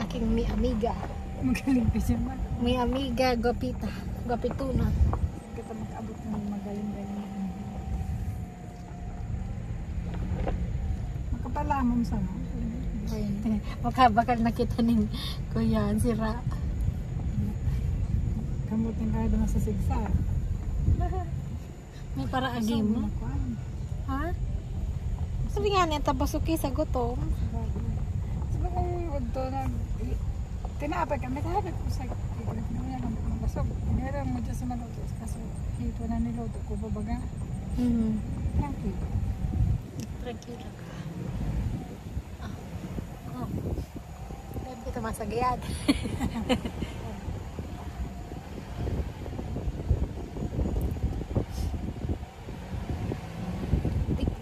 aking mi amiga. Magaling pa siya man. Mi amiga Gapituna. Kita mag-abot ng magaling-galing. Makapalamon sa mo. Makabakal nakita ni Kuya sira. Kamutin ka doon sa sigsa. May para agi mo. Ha? Sabi nga niya tabasuki sa gutom. Sabi kong udto na tinapay kami kahapit ko sa kikilip na niya kami mabasog. Inilang mo dyan sa maluto. Kaso hito na niluto ko babaga. Tranquilo. Tranquilo ka. Hindi kita masagayad.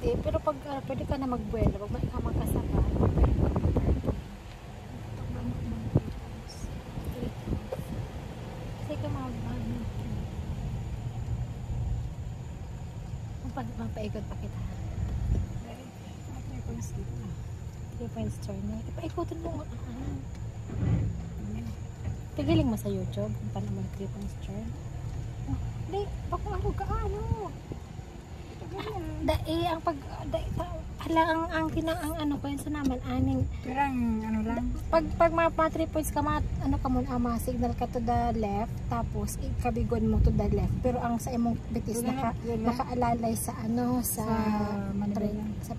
Pero pag pwede ka na magbuelo, pag may ka magkasaka, kasi ka mapaikot pa kita. 3 points turn. Ipaikotin mo nga. Pigiling mo sa YouTube kung paano mo 3 points turn. Hindi, baka araw ka ano. Ang ano ko yun sa naman aning Pirang ano lang. pag mga 3 points ka ano ka muna signal ka to the left tapos ikabigon mo to the left pero ang sa imong bitis nakaalalay sa ano sa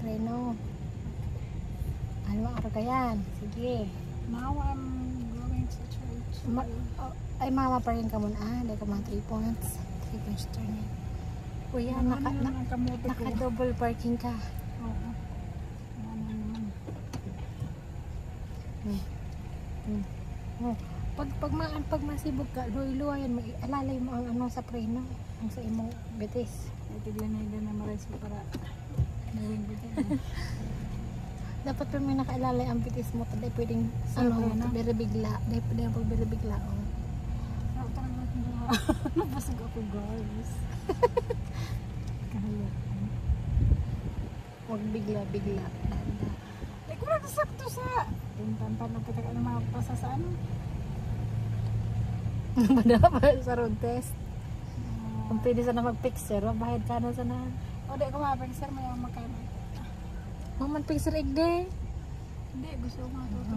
preno. Ano ang araw ka yan? Sige. Now I'm going to church. Ay mama pa rin ka muna dahil ka mga 3 points 3 points turn yan. Kuya, naka double parking ka. Oo. Pag masibog ka, luwayan mo, alalay mo ang ano sa preno, ang sa imong betis. Ay tiglan na maray sa para nawing bitin. Dapat pa may nakaalalay ang betis mo, taday pwedeng biribigla, daday pwedeng pagbiribigla. Nabasag ako guys. Huwag bigla-bigla. Ay, kung nagsakto sa tintampan na kita ka na makapasa sa ano? Madama sa road test. Kung pwede sana mag-picture, bahid ka na sana. O, di ko mapag-sir, may ang makano. Picture egde. Hindi, gusto ko matuto.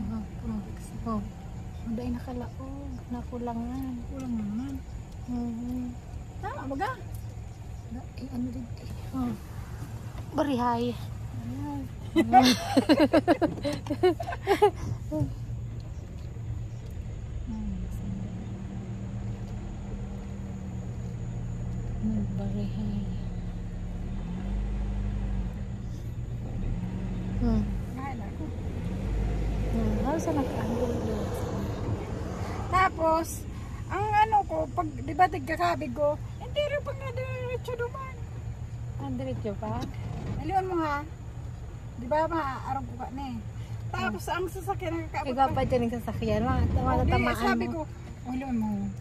Oh. Hindi nakalaog. Nakulangan. Kulang naman. Tama, baga? Ano din? Barihay. Barihay. Sa nag-angulo. Tapos, ang ano ko, pag di ba tigkakabig ko, hindi rin pag nadiretso duman. Diretso pa? Aliwan mo ha. Di ba maarong ko ka na eh. Tapos ang sasakyan nakakabot. Ikaw pa dyan yung sasakyan. Matatamaan mo. Sabi ko, aliwan mo.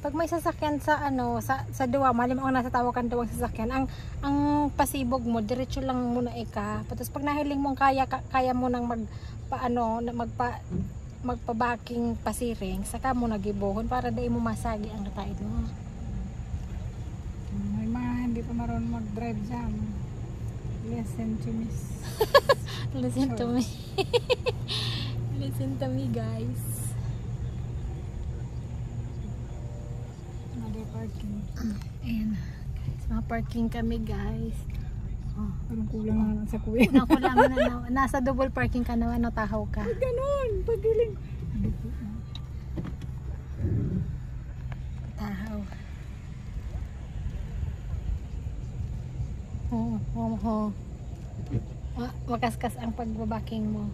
Pag may sasakyan sa ano sa duwa, malim ang nasa tawakan duwang sasakyan, ang pasibog mo diretso lang muna ika. Tapos pag nahiling mong kaya mo nang magpa-backing pasiring, saka mo nagibuhon para dai mo masagi ang kataid mo. May mga hindi pa marunong mag-drive dyan. Listen to me. Listen to me. Listen to me, guys. Parking. Ayan guys, mga-parking kami guys. Parang kulang naman sa kuya. Nakulang na nasa double parking ka naman, tahaw ka. Pag ganun, pagdiling. Tahaw. Makaskas ang pagbabaking mo.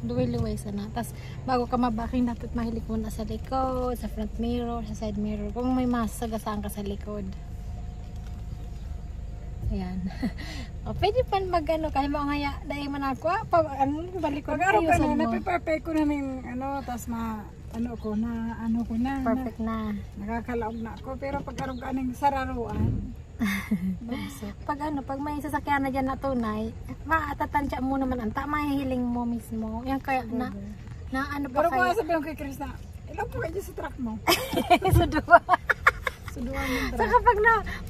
Luway-luway sana. Tapos bago ka mabaking, dapat mahilik muna sa likod, sa front mirror, sa side mirror. Kung may masagasaan ka sa likod. Ayan. Pwede pa mag-ano, kaya mo ngaya, dahil man ako, balikod pag-araw ka na, mo. napiperfect ko na ng tapos ko na. Perfect na. Nakakalaog na ako. Pero pag-araw ka ng sararuan, Bagsak. Pag may sasakyan na dyan na tunay, matatansya mo naman ang tama hiling mo mismo. Yan kaya na ano pa Pero kung kayo. sabihin ko kay Chris na, ilang po kayo sa truck mo? Suduwa. Suduan yung truck. Saka pag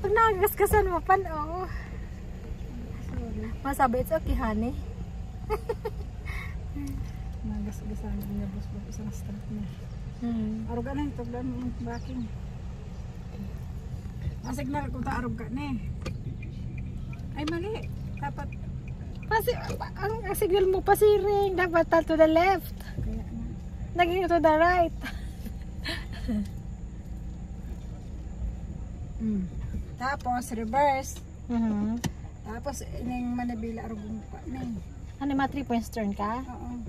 nagaskasan mo pan, oh. Sorry. Masabi, it's okay, honey. Nagasagasan niya boss ba sa truck mo. Arog ka na, taglan mo yung backing. Ang signal kung ta-arog ka na ay mali. Dapat, Ang signal mo pasiring, dapat to the left. kaya na. Naging to the right. Tapos, reverse. Tapos, ining manabila arog mo pa na Ano yung mga 3 points turn ka? Oo.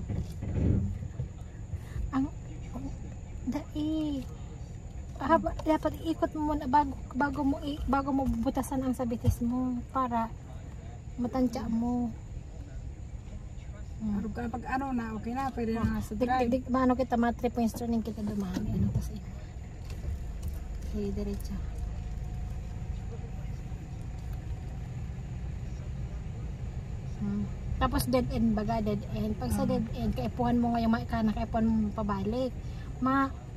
Dapat ikot mo muna bago mo butasan ang sabitis mo para matansya mo. Arog ka pag ano na, okay na, pwede na sa drive. Maano kita, mga 3 points turning kita dumami. Ano kasi? Okay, diretso. Tapos dead end baga, dead end. Pag sa dead end, kaipuhan mo nga yung maikanak, kaipuhan mo pabalik.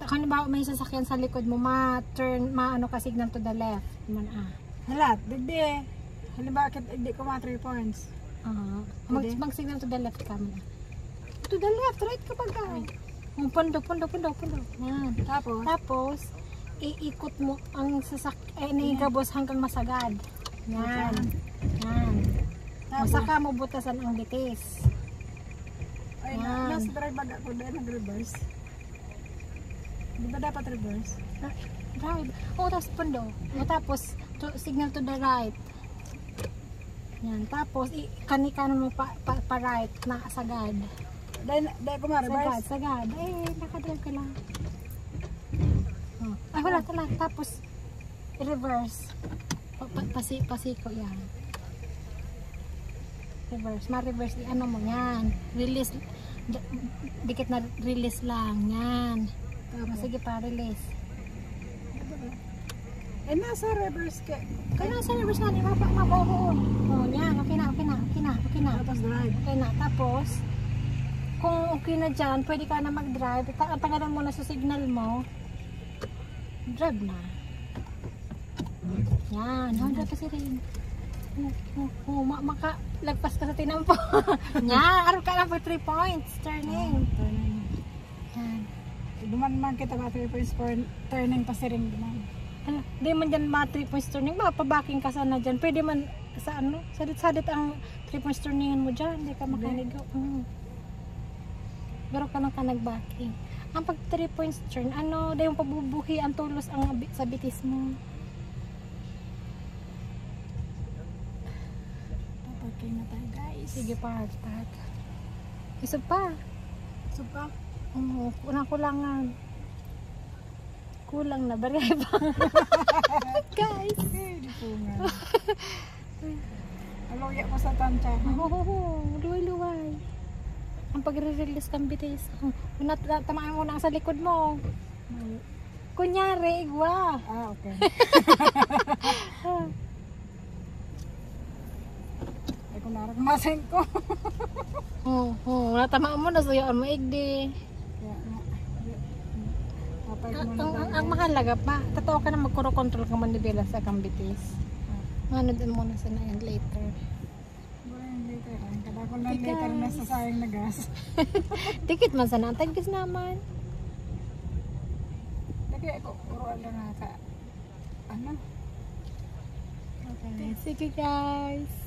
Halimbawa may sasakyan sa likod mo, ano ka signal to the left. Halat, digdi. Halimbawa, hindi ko mga 3 points. Mag-signal to the left ka mo. To the left, right ka baga. Pondo. Yan. Tapos, iikot mo ang naigabos hanggang masagad. Yan. Masaka mo butasan ang bitis. Ay, Yan. nasa drive baga ko dahil nag-reverse. Di ba dapat reverse? Drive. Tapos pondo. Tapos, signal to the right. Yan. Tapos, kanikanan mo pa right na sagad. Dahil ko ma-reverse. Sagad. Nakadrive ka lang. Ay, wala. Tapos, reverse. Pasiko yan. Reverse. Ma-reverse. Ano mo yan. Release. Dikit na release lang. Yan. Sige pa, release. Nasa reverse ka. Kaya nasa reverse na, mabahoon. Yan. Okay na. Tapos drive. Okay na. Tapos, kung okay na dyan, pwede ka na mag-drive. Tanggalan mo na sa signal mo. Drive na. Yan. Drive pa si Rin. Makalagpas ka sa tinampo. Yan. Araw ka lang for 3 points. Turning. Yan. Duman kita ba 3 points for turning pa si ring duman. Hindi man dyan mga 3 points turning. Mapabaking ka sana dyan. Pwede man sa ano. Sadit-sadit ang 3 points turningan mo dyan. Hindi ka makaligaw. Pero ka lang ka nag-backing. Ang pag 3 points turn, dahil yung pabubuhi ang tulos ang sa bitis mo. Okay na tayo guys. Sige pa, start. Isa pa. Kulangan. Kulang na, barya pa. Guys. Di po nga. Aluya ko sa tansya. Luway-luway. Ang pagre-release kang bitis. Tamaan mo na sa likod mo. Kunyari, igwa. Okay. Ay, kung naragmasin ko. Natamaan mo na suyaan mo, igdi. Kaya nga. Tapay mo na Ang mahalaga pa, totoo ka na magkuro-control ka man nibela sa kang bitis. Ano din muna sa na yan later. Kada ko lang later na sa sayang na gas. Tikit man sana, ang tagis naman. Lagi ako, uruan lang nga ka. Ano? Okay, sige guys.